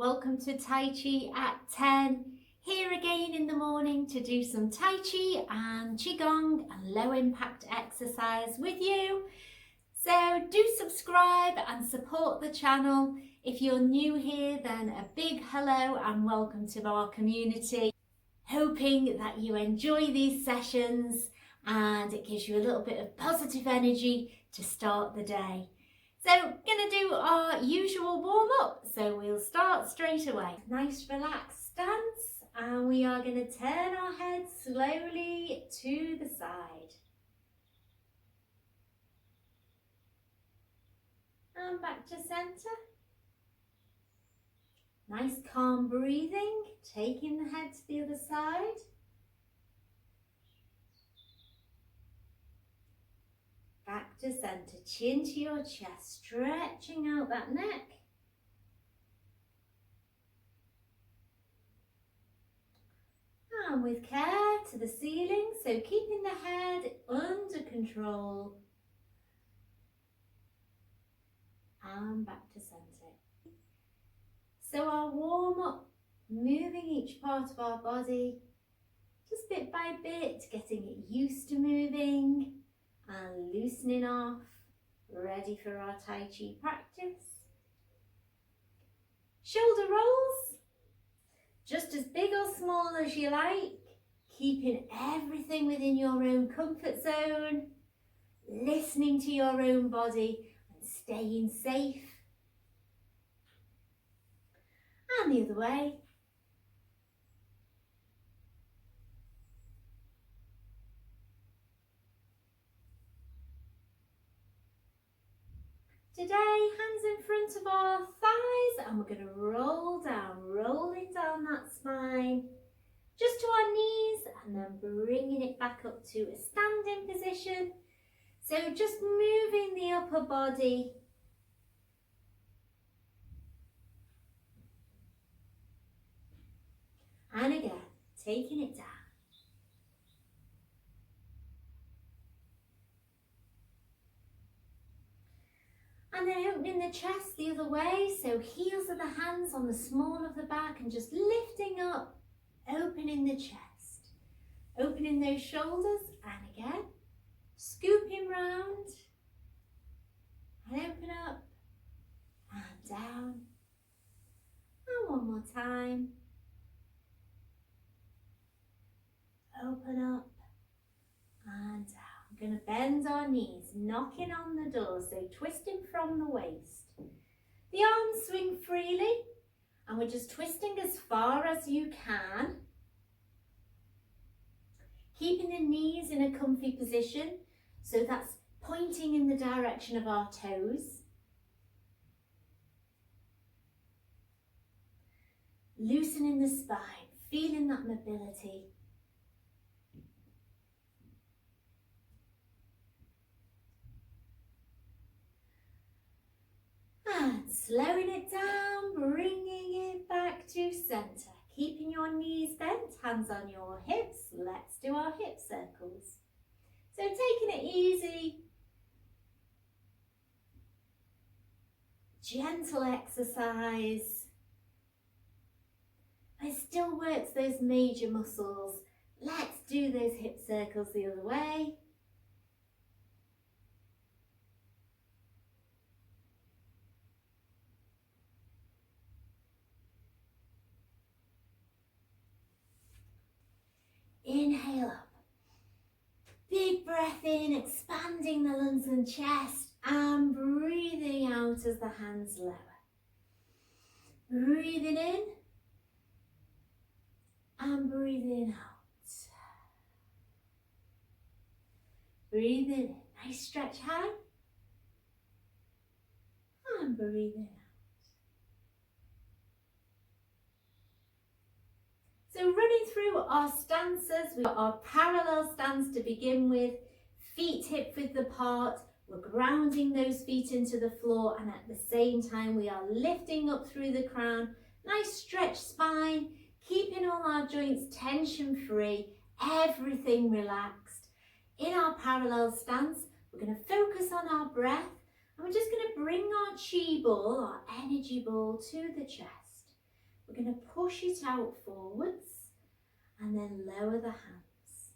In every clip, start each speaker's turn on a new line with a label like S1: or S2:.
S1: Welcome to Tai Chi at 10. Here again in the morning to do some Tai Chi and QiGong and low impact exercise with you. So do subscribe and support the channel. If you're new here, then a big hello and welcome to our community. Hoping that you enjoy these sessions and it gives you a little bit of positive energy to start the day. So, gonna do our usual warm up. So we'll start straight away. Nice relaxed stance, and we are gonna turn our head slowly to the side. And back to center. Nice calm breathing, taking the head to the other side. Back to center, chin to your chest, stretching out that neck. And with care to the ceiling, so keeping the head under control. And back to center. So our warm up, moving each part of our body, just bit by bit, getting it used to moving. And loosening off, ready for our Tai Chi practice. Shoulder rolls, just as big or small as you like, keeping everything within your own comfort zone, listening to your own body and staying safe. And the other way. Today, hands in front of our thighs, and we're going to roll down, rolling down that spine, just to our knees, and then bringing it back up to a standing position. So just moving the upper body. And again, taking it down. And then opening the chest the other way, so heels of the hands on the small of the back and just lifting up, opening the chest. Opening those shoulders and again, scooping round and open up and down. And one more time. Open up and down. We're going to bend our knees, knocking on the door, so twisting from the waist. The arms swing freely, and we're just twisting as far as you can. Keeping the knees in a comfy position, so that's pointing in the direction of our toes. Loosening the spine, feeling that mobility. And slowing it down, bringing it back to center. Keeping your knees bent, hands on your hips. Let's do our hip circles. So taking it easy. Gentle exercise. It still works those major muscles. Let's do those hip circles the other way. Inhale up. Big breath in, expanding the lungs and chest, and breathing out as the hands lower. Breathing in and breathing out. Breathing in, nice stretch high, and breathing out. So running through our stances, we've got our parallel stance to begin with, feet hip width apart, we're grounding those feet into the floor, and at the same time we are lifting up through the crown, nice stretch spine, keeping all our joints tension free, everything relaxed. In our parallel stance, we're going to focus on our breath, and we're just going to bring our chi ball, our energy ball, to the chest. we're going to push it out forwards and then lower the hands.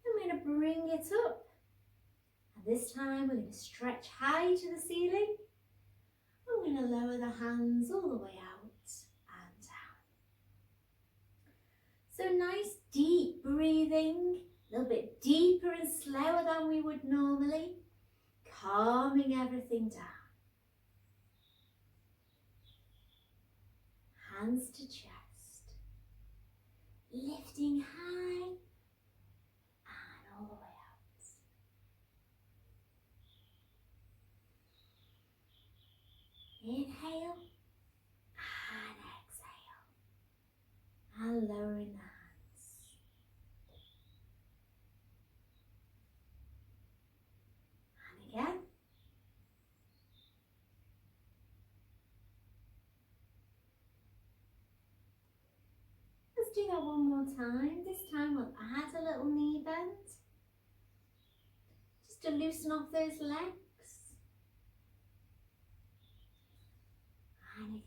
S1: And we're going to bring it up. And this time we're going to stretch high to the ceiling. And we're going to lower the hands all the way out and down. So nice deep breathing, a little bit deeper and slower than we would normally, calming everything down. Hands to chest, lifting high and all the way out. Inhale and exhale, and lowering the hands. And again. Let's do that one more time. This time we'll add a little knee bend, just to loosen off those legs. And again.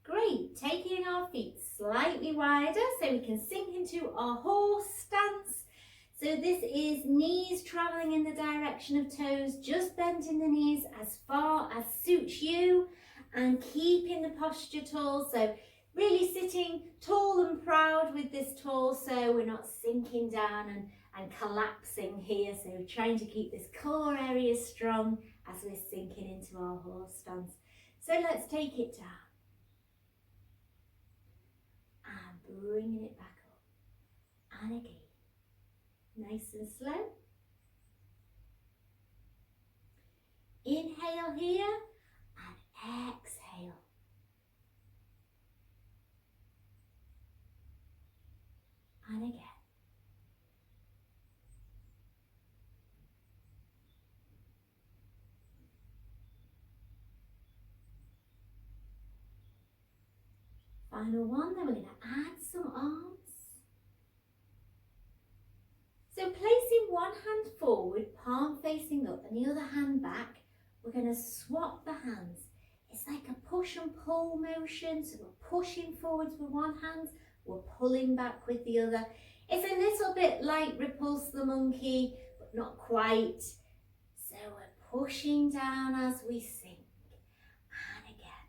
S1: Great, taking our feet slightly wider so we can sink into our horse stance. So this is knees traveling in the direction of toes, just bending the knees as far as suits you and keeping the posture tall. So really sitting tall and proud with this torso. We're not sinking down and collapsing here. So we're trying to keep this core area strong as we're sinking into our horse stance. So let's take it down. And bringing it back up. And again. Nice and slow. Inhale here and exhale. And again. Final one, then we're going to add some arms. So placing one hand forward, palm facing up, and the other hand back, we're going to swap the hands. It's like a push and pull motion. So we're pushing forwards with one hand, we're pulling back with the other. It's a little bit like Repulse the Monkey, but not quite. So we're pushing down as we sink. And again.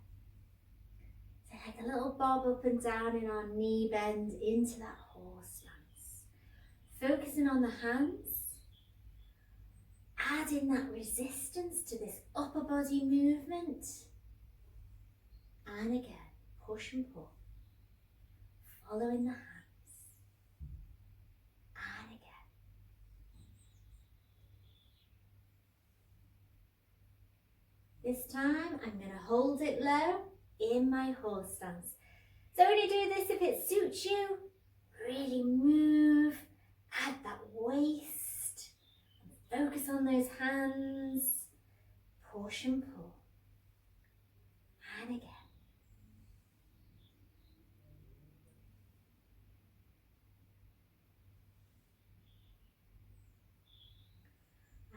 S1: So like a little bob up and down in our knee bend into that horse stance. Focusing on the hands, adding that resistance to this upper body movement. And again, push and pull, following the hands. And again. This time I'm going to hold it low in my horse stance. So only do this if it suits you. Really move. Add that waist, focus on those hands, push and pull, and again.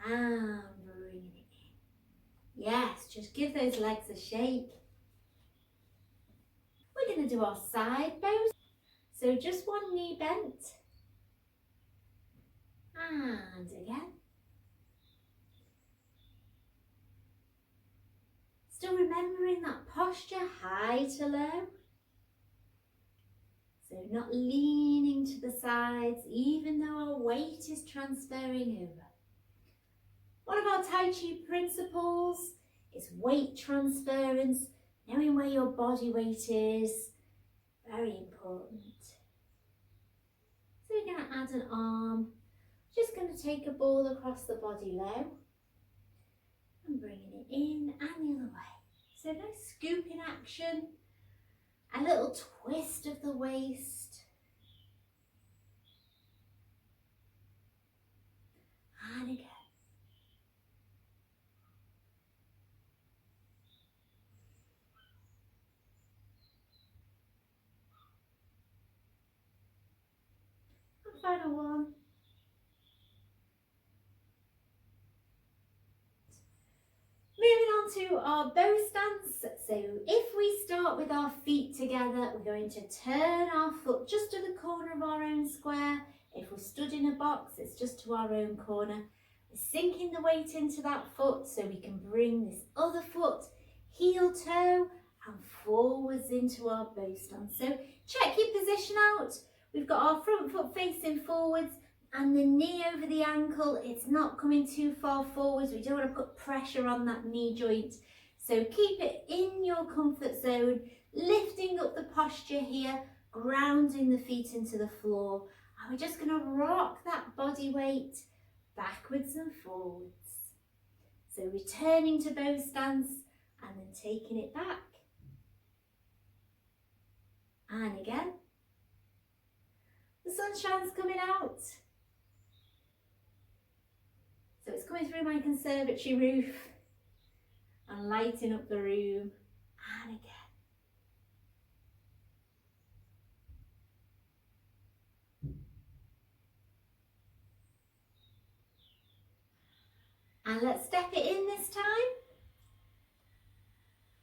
S1: And bringing it in. Yes, just give those legs a shake. We're going to do our side bows. So just one knee bent. And again. Still remembering that posture, high to low. So not leaning to the sides, even though our weight is transferring over. One of our Tai Chi principles is weight transference, knowing where your body weight is, very important. So we're going to add an arm. Just going to take a ball across the body low and bringing it in and the other way. So nice scooping action, a little twist of the waist. And again. final one. Moving on to our bow stance. So if we start with our feet together, we're going to turn our foot just to the corner of our own square. If we're stood in a box, it's just to our own corner. We're sinking the weight into that foot so we can bring this other foot, heel toe, and forwards into our bow stance. So check your position out. We've got our front foot facing forwards and the knee over the ankle. It's not coming too far forwards. We don't want to put pressure on that knee joint. So keep it in your comfort zone, lifting up the posture here, grounding the feet into the floor. And we're just going to rock that body weight backwards and forwards. So returning to bow stance and then taking it back. And again. The sunshine's coming out. So it's coming through my conservatory roof and lighting up the room. And again. And let's step it in this time.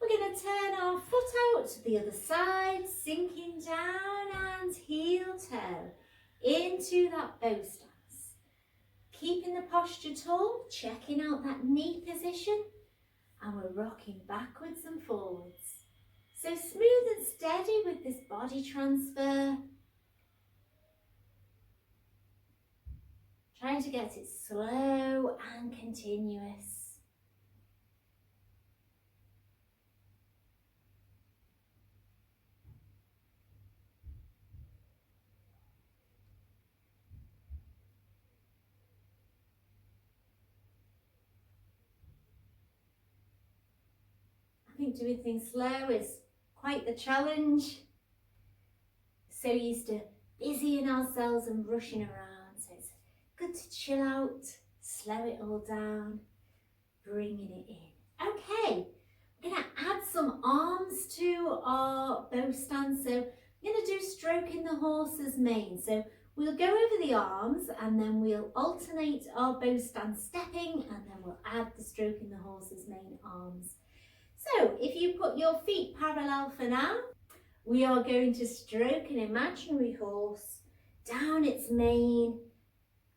S1: We're going to turn our foot out to the other side, sinking down and heel toe into that bow stance. Keeping the posture tall, checking out that knee position, and we're rocking backwards and forwards. So smooth and steady with this body transfer. Trying to get it slow and continuous. I think doing things slow is quite the challenge. So used to busying ourselves and rushing around, so it's good to chill out, slow it all down, bringing it in. Okay, we're going to add some arms to our bow stance. So I'm going to do stroking the horse's mane. So we'll go over the arms and then we'll alternate our bow stance stepping, and then we'll add the stroking the horse's mane arms. So if you put your feet parallel for now, we are going to stroke an imaginary horse down its mane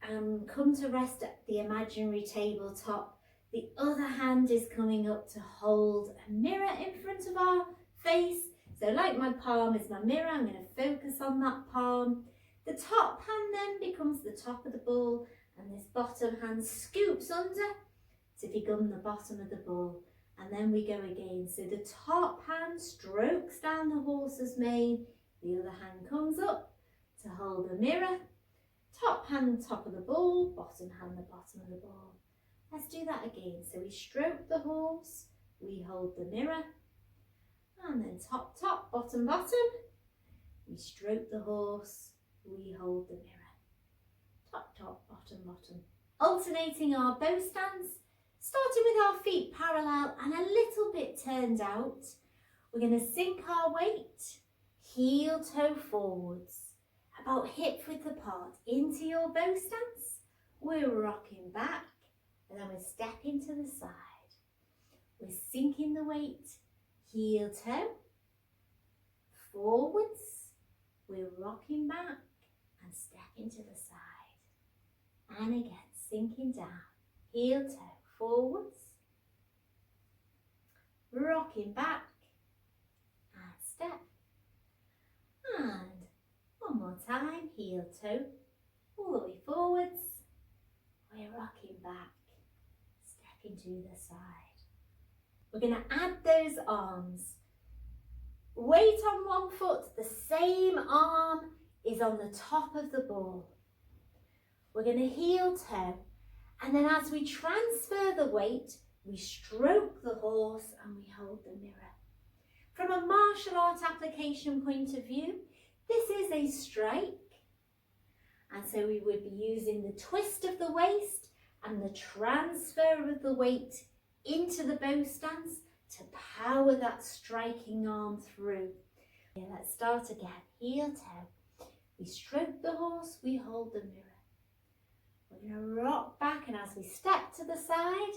S1: and come to rest at the imaginary tabletop. The other hand is coming up to hold a mirror in front of our face. So like my palm is my mirror, I'm going to focus on that palm. The top hand then becomes the top of the ball, and this bottom hand scoops under to become the bottom of the ball. And then we go again. So the top hand strokes down the horse's mane. The other hand comes up to hold the mirror. Top hand, top of the ball. Bottom hand, the bottom of the ball. Let's do that again. So we stroke the horse. We hold the mirror. And then top, top, bottom, bottom. We stroke the horse. We hold the mirror. Top, top, bottom, bottom. Alternating our bow stance. Starting with our feet parallel and a little bit turned out, we're going to sink our weight, heel toe forwards, about hip width apart into your bow stance. We're rocking back and then we're stepping to the side. We're sinking the weight, heel toe, forwards, we're rocking back and stepping to the side. And again, sinking down, heel toe. Forwards, rocking back and step, and one more time, heel toe, all the way forwards, we're rocking back, stepping to the side. We're going to add those arms, weight on one foot, the same arm is on the top of the ball. We're going to heel toe. And then as we transfer the weight, we stroke the horse and we hold the mirror. From a martial art application point of view, this is a strike. And so we would be using the twist of the waist and the transfer of the weight into the bow stance to power that striking arm through. Yeah, let's start again. Heel toe. We stroke stroke the horse, we hold the mirror. We're going to rock back, and as we step to the side,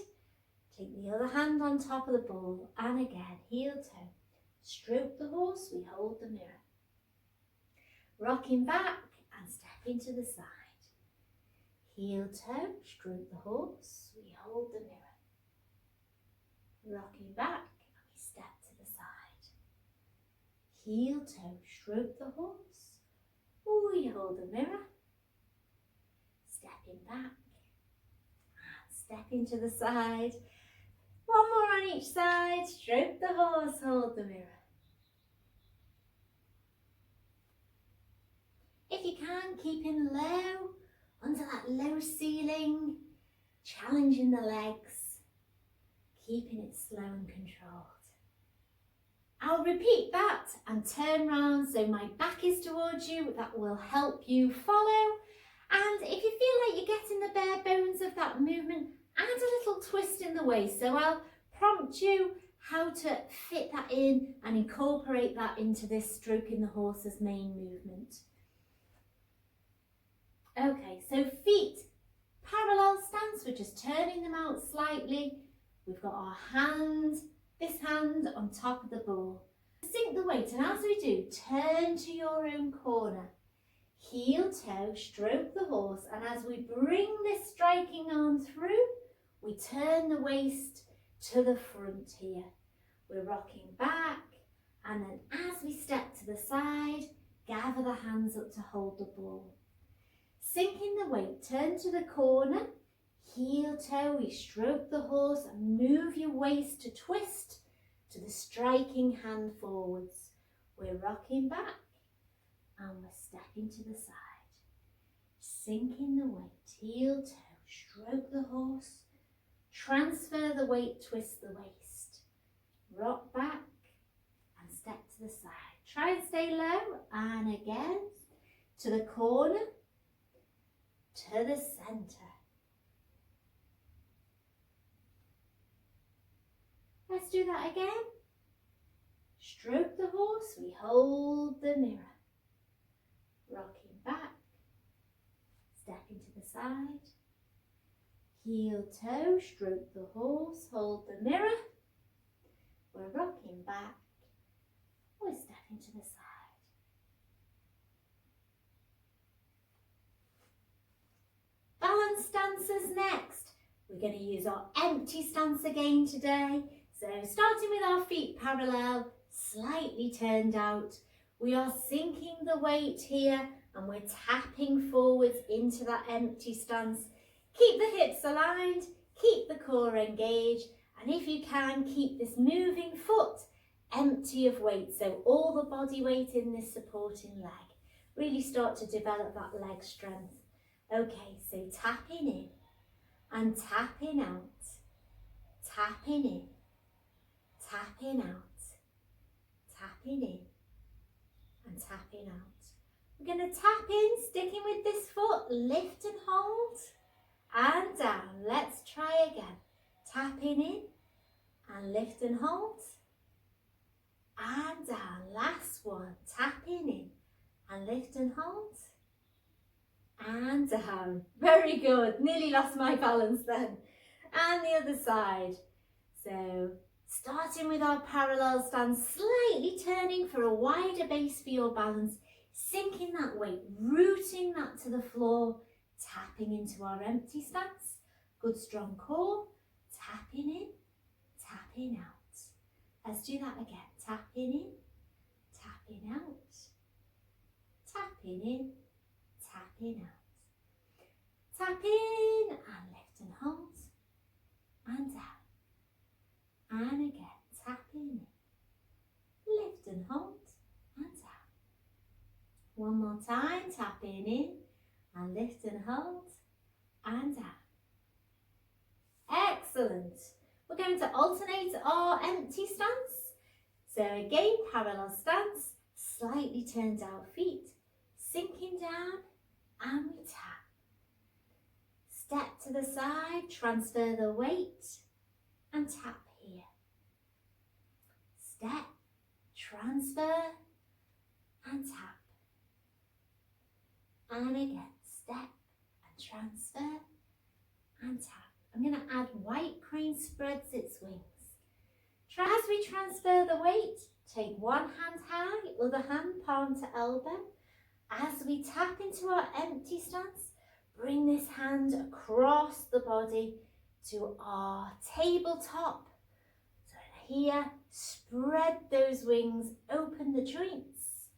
S1: take the other hand on top of the ball, and again, heel toe. Stroke the horse, we hold the mirror. Rocking back and stepping to the side. Heel toe, stroke the horse, we hold the mirror. Rocking back and we step to the side. Heel toe, stroke the horse, we hold the mirror. Stepping back and stepping to the side. One more on each side, stroke the horse, hold the mirror. If you can, keeping low, under that low ceiling, challenging the legs, keeping it slow and controlled. I'll repeat that and turn round so my back is towards you. That will help you follow. And if you feel like you're getting the bare bones of that movement, add a little twist in the waist. So I'll prompt you how to fit that in and incorporate that into this stroking the horse's main movement. Okay, so feet, parallel stance, we're just turning them out slightly. We've got our hand, this hand on top of the ball. Sink the weight, and as we do, turn to your own corner. Heel toe, stroke the horse, and as we bring this striking arm through, we turn the waist to the front here. We're rocking back, and then as we step to the side, gather the hands up to hold the ball. Sinking the weight, turn to the corner, heel toe, we stroke the horse and move your waist to twist to the striking hand forwards. We're rocking back and we're stepping to the side. Sinking the weight, heel toe, stroke the horse, transfer the weight, twist the waist. Rock back and step to the side. Try and stay low, and again to the corner, to the centre. Let's do that again. Stroke the horse, we hold the mirror. Rocking back, stepping to the side. Heel toe, stroke the horse, hold the mirror. We're rocking back, we're stepping to the side. Balance stances next. We're going to use our empty stance again today. So starting with our feet parallel, slightly turned out. We are sinking the weight here and we're tapping forwards into that empty stance. Keep the hips aligned, keep the core engaged, and if you can, keep this moving foot empty of weight. So all the body weight in this supporting leg. Really start to develop that leg strength. Okay, so tapping in and tapping out, tapping in, tapping out, tapping in and tapping out. We're going to tap in, sticking with this foot, lift and hold and down. Let's try again. Tapping in and lift and hold and down. Last one, tapping in and lift and hold and down. Very good. Nearly lost my balance then. And the other side. So starting with our parallel stance, slightly turning for a wider base for your balance, sinking that weight, rooting that to the floor, tapping into our empty stance. Good strong core, tapping in, tapping out. Let's do that again. Tapping in, tapping out, tapping in, tapping out. Tap in and lift and hold and down. And again, tapping in, lift and hold and down. One more time, tapping in and lift and hold and down. Excellent. We're going to alternate our empty stance. So again, parallel stance, slightly turned out feet, sinking down and we tap. Step to the side, transfer the weight and tap here. Step, transfer and tap. And again, step and transfer and tap. I'm going to add white crane spreads its wings. As we transfer the weight, take one hand high, other hand palm to elbow. As we tap into our empty stance, bring this hand across the body to our tabletop. So here, spread those wings, open the joints,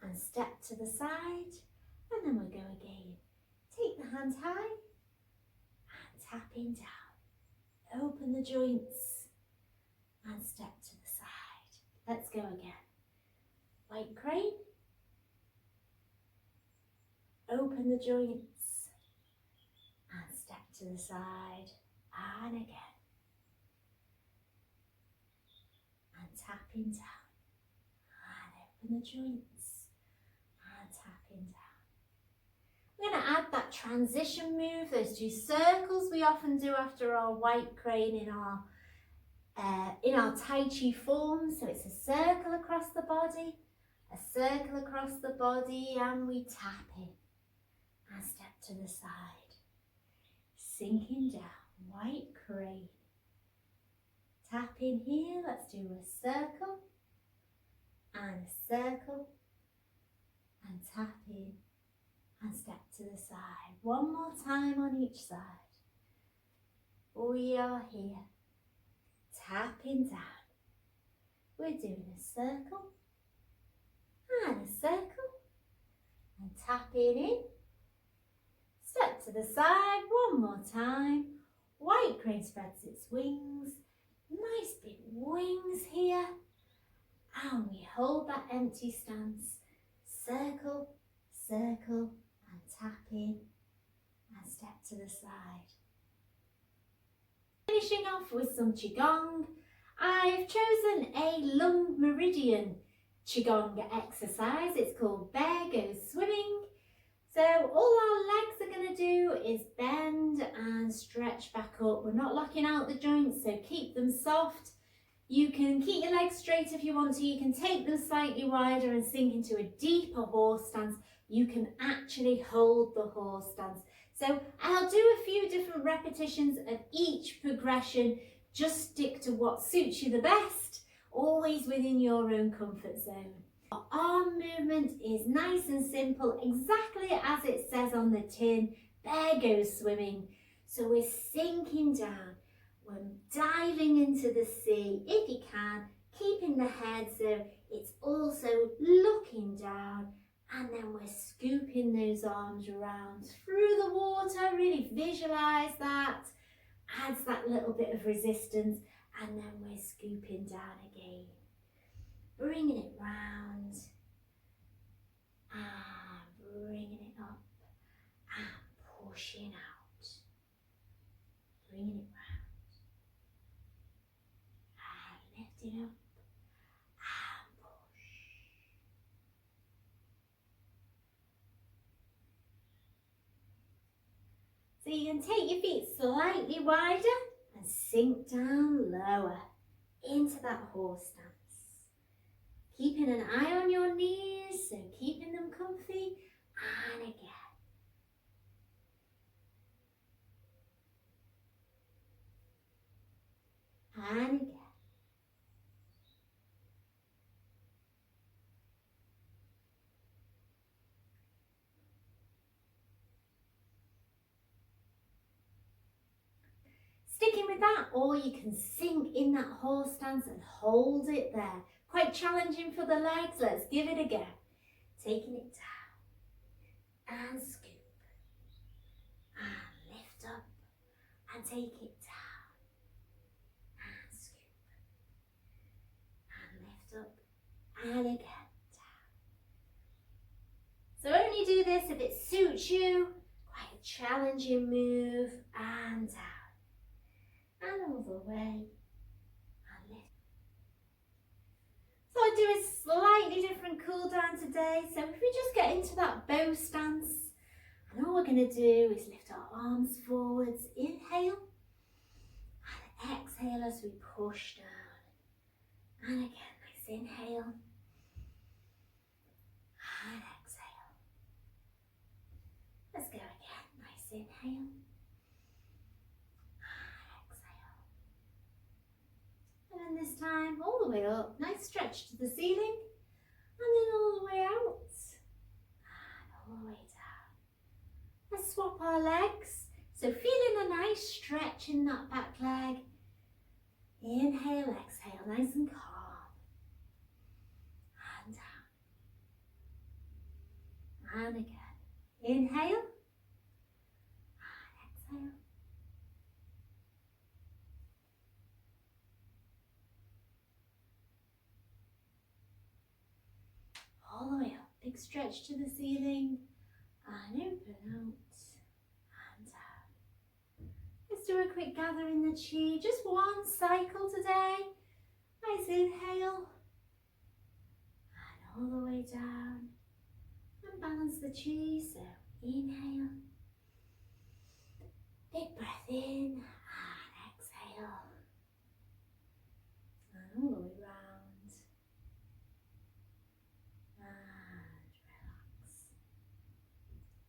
S1: and step to the side. And then we'll go again. Take the hand high and tapping down. Open the joints and step to the side. Let's go again. White crane. Open the joints and step to the side. And again. And tapping down. And open the joints and tapping down. We're going to add that transition move, those two circles we often do after our white crane in our Tai Chi form. So it's a circle across the body, and we tap in and step to the side. Sinking down, white crane. Tap in here, let's do a circle and tap in. And step to the side. One more time on each side. We are here. Tapping down. We're doing a circle and tapping in. Step to the side. One more time. White crane spreads its wings. Nice big wings here. And we hold that empty stance. Circle, and tap in and step to the side. Finishing off with some qigong, I've chosen a lung meridian qigong exercise. It's called Bear Goes Swimming. So all our legs are going to do is bend and stretch back up. We're not locking out the joints, so keep them soft. You can keep your legs straight if you want to. You can take them slightly wider and sink into a deeper horse stance. You can actually hold the horse stance. So I'll do a few different repetitions of each progression. Just stick to what suits you the best, always within your own comfort zone. Our arm movement is nice and simple, exactly as it says on the tin. Bear goes swimming. So we're sinking down. We're diving into the sea, if you can, keeping the head so it's also looking down, and then we're scooping those arms around through the water. Really visualize that, adds that little bit of resistance, and then we're scooping down again, bringing it round, and bringing it up, and pushing out, bringing it round. Lift it up and push. So you can take your feet slightly wider and sink down lower into that horse stance. Keeping an eye on your knees, so keeping them comfy, and again. And again. Sticking with that, or you can sink in that horse stance and hold it there. Quite challenging for the legs. Let's give it a go. Taking it down and scoop and lift up and take it down and scoop and lift up and again down. So only do this if it suits you. Quite a challenging move, and down. And all the way, and lift. So I do a slightly different cool down today. So if we just get into that bow stance, and all we're going to do is lift our arms forwards, inhale, and exhale as we push down. And again, nice inhale, and exhale. inhale. Exhale. And then this time, all the way up. Nice stretch to the ceiling. And then all the way out. And all the way down. Let's swap our legs. So feeling a nice stretch in that back leg. Inhale, exhale, nice and calm. And down. And again. Inhale. And exhale. All the way up. Big stretch to the ceiling. And open out. And down. Let's do a quick gather in the chi. Just one cycle today. Nice inhale. And all the way down. And balance the chi. So inhale. Big breath in. And exhale. And all the way round. And relax.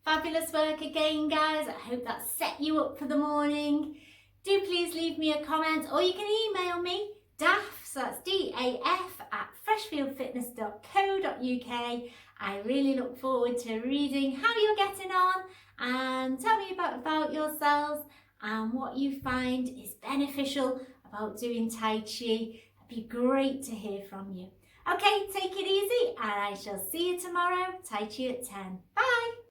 S1: Fabulous work again, guys. I hope that set you up for the morning. Do please leave me a comment, or you can email me, Daph, so that's DAF, at freshfieldfitness.co.uk. I really look forward to reading how you're getting on, and tell me about yourselves and what you find is beneficial about doing Tai Chi. It'd be great to hear from you. Okay, take it easy, and I shall see you tomorrow, Tai Chi at 10. Bye!